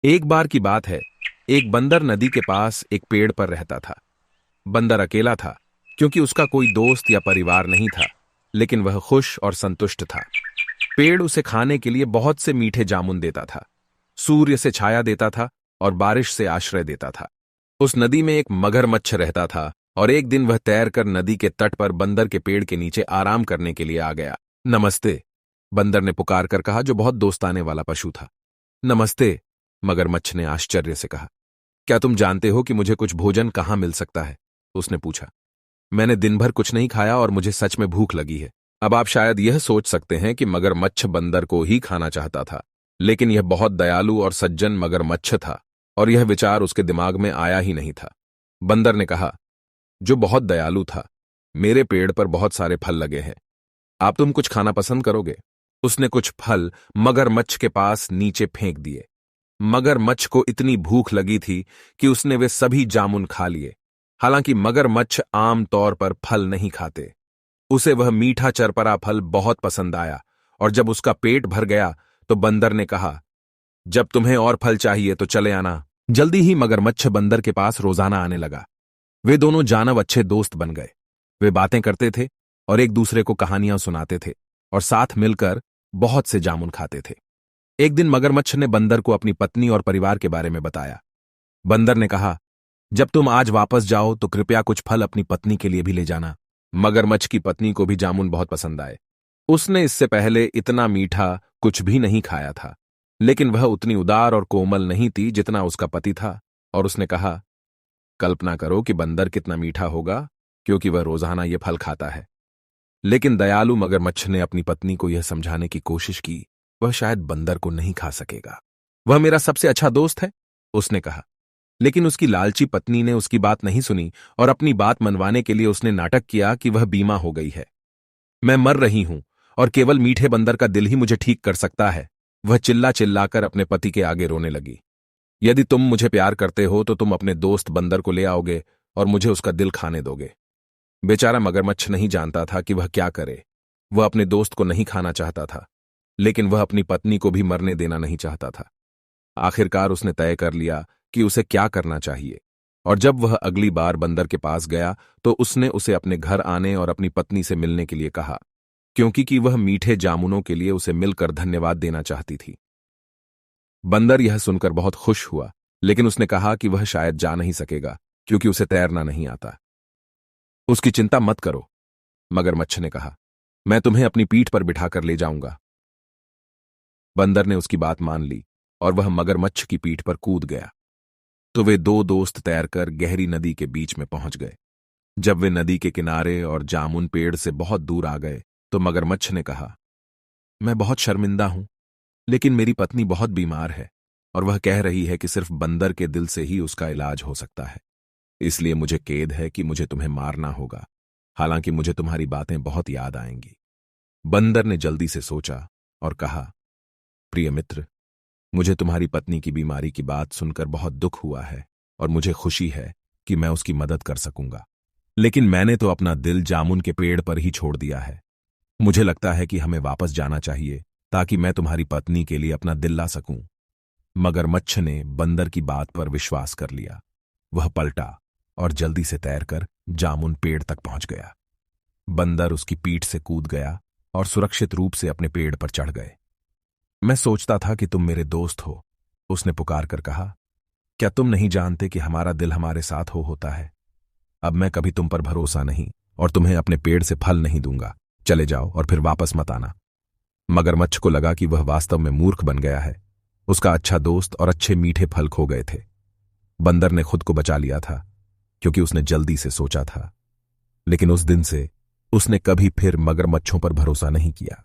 एक बार की बात है। एक बंदर नदी के पास एक पेड़ पर रहता था। बंदर अकेला था, क्योंकि उसका कोई दोस्त या परिवार नहीं था, लेकिन वह खुश और संतुष्ट था। पेड़ उसे खाने के लिए बहुत से मीठे जामुन देता था, सूर्य से छाया देता था और बारिश से आश्रय देता था। उस नदी में एक मगरमच्छ रहता था और एक दिन वह तैरकर नदी के तट पर बंदर के पेड़ के नीचे आराम करने के लिए आ गया। नमस्ते, बंदर ने पुकार कर कहा, जो बहुत दोस्ताने वाला पशु था। नमस्ते, मगरमच्छ ने आश्चर्य से कहा। क्या तुम जानते हो कि मुझे कुछ भोजन कहाँ मिल सकता है? उसने पूछा। मैंने दिन भर कुछ नहीं खाया और मुझे सच में भूख लगी है। अब आप शायद यह सोच सकते हैं कि मगरमच्छ बंदर को ही खाना चाहता था, लेकिन यह बहुत दयालु और सज्जन मगरमच्छ था और यह विचार उसके दिमाग में आया ही नहीं था। बंदर ने कहा, जो बहुत दयालु था, मेरे पेड़ पर बहुत सारे फल लगे हैं, आप तुम कुछ खाना पसंद करोगे? उसने कुछ फल मगरमच्छ के पास नीचे फेंक दिए। मगरमच्छ को इतनी भूख लगी थी कि उसने वे सभी जामुन खा लिए। हालांकि मगरमच्छ आम तौर पर फल नहीं खाते, उसे वह मीठा चरपरा फल बहुत पसंद आया और जब उसका पेट भर गया तो बंदर ने कहा, जब तुम्हें और फल चाहिए तो चले आना। जल्दी ही मगरमच्छ बंदर के पास रोजाना आने लगा। वे दोनों जानव अच्छे दोस्त बन गए। वे बातें करते थे और एक दूसरे को कहानियां सुनाते थे और साथ मिलकर बहुत से जामुन खाते थे। एक दिन मगरमच्छ ने बंदर को अपनी पत्नी और परिवार के बारे में बताया। बंदर ने कहा, जब तुम आज वापस जाओ तो कृपया कुछ फल अपनी पत्नी के लिए भी ले जाना। मगरमच्छ की पत्नी को भी जामुन बहुत पसंद आए। उसने इससे पहले इतना मीठा कुछ भी नहीं खाया था, लेकिन वह उतनी उदार और कोमल नहीं थी जितना उसका पति था, और उसने कहा, कल्पना करो कि बंदर कितना मीठा होगा, क्योंकि वह रोजाना ये फल खाता है। लेकिन दयालु मगरमच्छ ने अपनी पत्नी को यह समझाने की कोशिश की, वह शायद बंदर को नहीं खा सकेगा। वह मेरा सबसे अच्छा दोस्त है, उसने कहा। लेकिन उसकी लालची पत्नी ने उसकी बात नहीं सुनी और अपनी बात मनवाने के लिए उसने नाटक किया कि वह बीमा हो गई है। मैं मर रही हूं और केवल मीठे बंदर का दिल ही मुझे ठीक कर सकता है। वह चिल्ला चिल्लाकर अपने पति के आगे रोने लगी। यदि तुम मुझे प्यार करते हो तो तुम अपने दोस्त बंदर को ले आओगे और मुझे उसका दिल खाने दोगे। बेचारा मगरमच्छ नहीं जानता था कि वह क्या करे। वह अपने दोस्त को नहीं खाना चाहता था, लेकिन वह अपनी पत्नी को भी मरने देना नहीं चाहता था। आखिरकार उसने तय कर लिया कि उसे क्या करना चाहिए, और जब वह अगली बार बंदर के पास गया तो उसने उसे अपने घर आने और अपनी पत्नी से मिलने के लिए कहा, क्योंकि वह मीठे जामुनों के लिए उसे मिलकर धन्यवाद देना चाहती थी। बंदर यह सुनकर बहुत खुश हुआ, लेकिन उसने कहा कि वह शायद जा नहीं सकेगा क्योंकि उसे तैरना नहीं आता। उसकी चिंता मत करो, मगरमच्छ ने कहा, मैं तुम्हें अपनी पीठ पर बिठाकर ले जाऊंगा। बंदर ने उसकी बात मान ली और वह मगरमच्छ की पीठ पर कूद गया। तो वे दो दोस्त तैरकर गहरी नदी के बीच में पहुंच गए। जब वे नदी के किनारे और जामुन पेड़ से बहुत दूर आ गए तो मगरमच्छ ने कहा, मैं बहुत शर्मिंदा हूं, लेकिन मेरी पत्नी बहुत बीमार है और वह कह रही है कि सिर्फ बंदर के दिल से ही उसका इलाज हो सकता है। इसलिए मुझे खेद है कि मुझे तुम्हें मारना होगा, हालांकि मुझे तुम्हारी बातें बहुत याद आएंगी। बंदर ने जल्दी से सोचा और कहा, प्रिय मित्र, मुझे तुम्हारी पत्नी की बीमारी की बात सुनकर बहुत दुख हुआ है और मुझे खुशी है कि मैं उसकी मदद कर सकूंगा, लेकिन मैंने तो अपना दिल जामुन के पेड़ पर ही छोड़ दिया है। मुझे लगता है कि हमें वापस जाना चाहिए ताकि मैं तुम्हारी पत्नी के लिए अपना दिल ला सकूं। मगरमच्छ ने बंदर की बात पर विश्वास कर लिया। वह पलटा और जल्दी से तैरकर जामुन पेड़ तक पहुंच गया। बंदर उसकी पीठ से कूद गया और सुरक्षित रूप से अपने पेड़ पर चढ़ गए। मैं सोचता था कि तुम मेरे दोस्त हो, उसने पुकार कर कहा। क्या तुम नहीं जानते कि हमारा दिल हमारे साथ होता है? अब मैं कभी तुम पर भरोसा नहीं और तुम्हें अपने पेड़ से फल नहीं दूंगा। चले जाओ और फिर वापस मत आना। मगरमच्छ को लगा कि वह वास्तव में मूर्ख बन गया है। उसका अच्छा दोस्त और अच्छे मीठे फल खो गए थे। बंदर ने खुद को बचा लिया था क्योंकि उसने जल्दी से सोचा था, लेकिन उस दिन से उसने कभी फिर मगरमच्छों पर भरोसा नहीं किया।